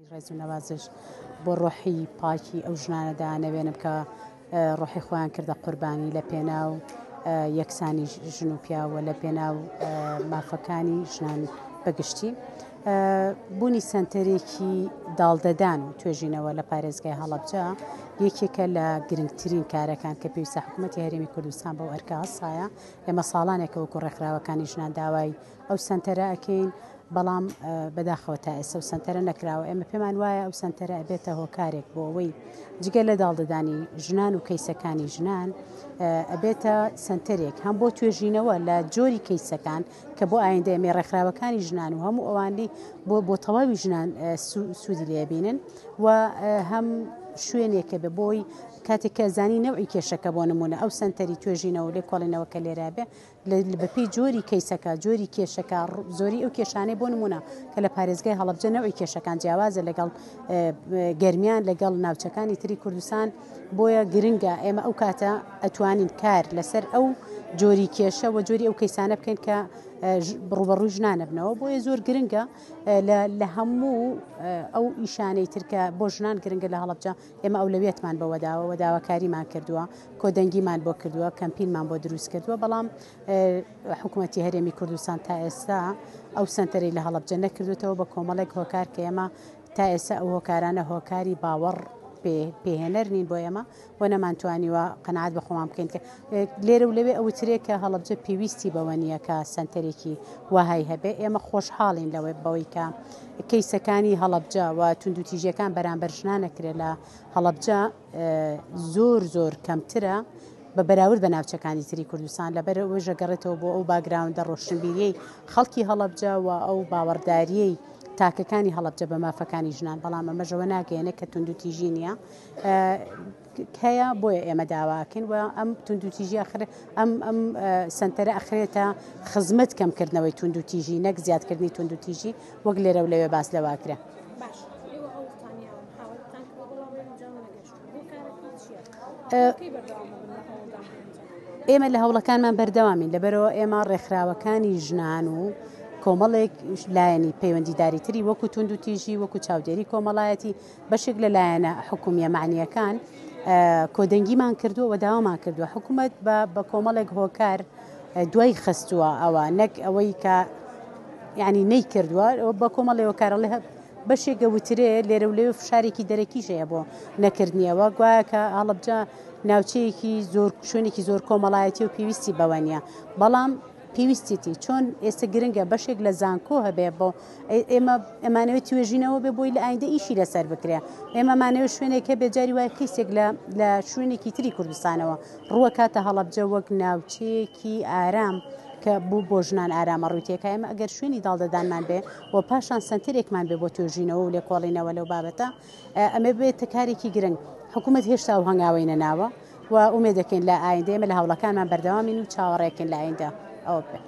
ڕێز و نەوازش بۆ ڕۆحی پاکی ئەو ژنانەدا نەوێنم کە ڕۆحی خۆیان کردە قوربانی لە پێناو یەکسانی ژن و پیاوە لە پێناو مافەکانی ژنان بەگشتی بوونی سنتەرێکی داڵدەدان و توێژینەوە لە پارێزگای هەڵەبجە یەکێکە لە گرنگترین کارەکان کە پێویستە حکوومەتی هەرێمی کوردستان بەو ئەرکە هەسایە. ئێمە ساڵانێکە وەکو ڕێکخراوەکانی ژنان داوای ئەو سنتەرە ئەکەین، بەڵام بەداخەوە تا ئێستا و سنتەرە نەکراوە. ئێمە پێمان وایە ئەو سنتەرە ئەبێتە هۆکارێک بۆ ئەوەی جگە لە داڵدەدانی ژنان و کەیسەکانی ژنان ئەبێتە سنتەرێک هەم بۆ توێژینەوە لە جۆری کەیسەکان کە بۆ ئایندە ئێمە ڕێکخراوەکانی ژنان و هەموو ئەوانەی بۆ تەواوی ژنان سوودی لێبینن و هەم شوێنێکە بە بۆی کاتێک کە زانی نەوعی کێشەکە بۆ نمونە ئەو سنتەری توێژینەوە لێ کۆڵێنەوە کە لێرا بێ بەپێی جۆری کەیسەکە جۆری کێشەکە زۆری ئەو کێشانەی بۆ نمونە کە لە پارێزگای هەڵەبجە نەوعی کێشەکان جیاوازە لەگەڵ گەرمیان لەگەڵ ناوچەکانی تری کوردستان بۆیە گرنگە ئێمە ئەو کاتە ئەتوانین کار لەسەر ئەو جۆری کێشە و جۆری ئەو کەیسانە بکەین کە ڕوبەڕووی ژنانە بنەوە. بۆیە زۆر گرنگە لە هەموو ئەو ئیشانەی ترکە بۆ ژنان گرنگە لە هەڵەبجە ئێمە ئەولەویەتمان بە وەداوەکاریمان کردووە، کۆدەنگیمان بۆ کردووە، کەمپینمان بۆ دروست کردووە، بەڵام حکوومەتی هەرێمی کوردستان تا ئێستا ئەو سنتەرەی لە هەڵەبجە نەکردوێتەوە بە کۆمەڵێک هۆکار کە ئێمە تا ئێستا ئەو هۆکارانە هۆکاری باوەڕ پێهێنەر نین بۆ ئێمە و نەمانتوانیوە قەنەعات بە خۆمان بکەین کە لێرە و لەوێ ئەوترێت کە هەڵەبجە پێویستی بەوە نییە کە سنتەرێکی وهای هەبێ. ئێمە خۆشحاڵین لەوەی بەوەی کە کەیسەکانی هەڵەبجە و توندوتیژیەکان بەرامبەر ژنان نەکرێت لە هەڵەبجە زۆر کەمترە بە بەراورد بە ناوچەکانی تری کوردستان لەبەر ئەوەی ژەگەڕێتەوە بۆ ئەو باگراوندە ڕۆشنبیریەی خەڵکی هەڵەبجە و ئەو باوەڕداریەی تاکەکانی هەڵەبجە بە مافەکانی ژنان. بەڵام ئەمەژەوە ناگەیەنە کە توندوتیژی نییە هەیە، بۆیە ئێمە داواکەین و ئەم توندوتیژی ئەم سنتەرە ئەخرێتە خزمەت کەمکردنەوەی توندوتیژی نەک زیادکردنی توندوتیژی وەک لێرە و لەوێ باس لەواکرا. ئێمە لە هەوڵەکانمان بەردەوامین لەبەرەوە ئێمە ڕێکخراوەکانی ژنان و کۆمەڵێک لایەنی پەیوەندیداری تری وەکو توندوتیژی وەکو چاودێری کۆمەڵایەتی بەشێک لە لایەنە حکومیە معنیەکان کۆدەنگیمان کردووە و داوامان کردووە. حکوومەت بە کۆمەڵێک هۆکار دوای خستووە ئەوە نەک ئەوەی کە یعنی نەی کردووە بە کۆمەڵی هۆکارەڵێ بەشێکە وترێ لێرە و لێوێ فشارێکی دەرەکیشەیە بۆ نەکردنیەوە گوایە کە هەڵەبجە ناوچەیەکی زۆر شوێنێکی زۆر کۆمەڵایەتی و پێویستی بەوە نییە، بەڵام پێویستیتی چۆن ئێستا گرنگە بەشێک لە زانکۆ هەبێ بۆ ئێمە ئەمانەوەی توێژینەوە بێ بۆی لە ئایندە ئیشی لەسەر بکرێ. ئێمەمانەوە شوێنێکە بێجاری وایە کەیسێک لە شوێنێکی تری کوردستانەوە ڕووە کاتە هەڵەبجە وەک ناوچەیەکی ئارام کە بوو بۆ ژنان ئارامە ڕووتێکە. ئێمە ئەگەر شوێنی داڵدەدانمان بێ و پاشان سنتەرێکمان بێ بۆ توێژینەوە و لێکۆڵینەوە لەو بابەتە ئەمە بێتە کارێکی گرنگ. حکوومەت هێشتا و هەنگاوی نەناوە و ئومێدەکەین لە ئایندە ئێمە لە هەوڵەکانمان بەردەوامین و چاوەڕێکین لە ئایندە ئەوە بێ.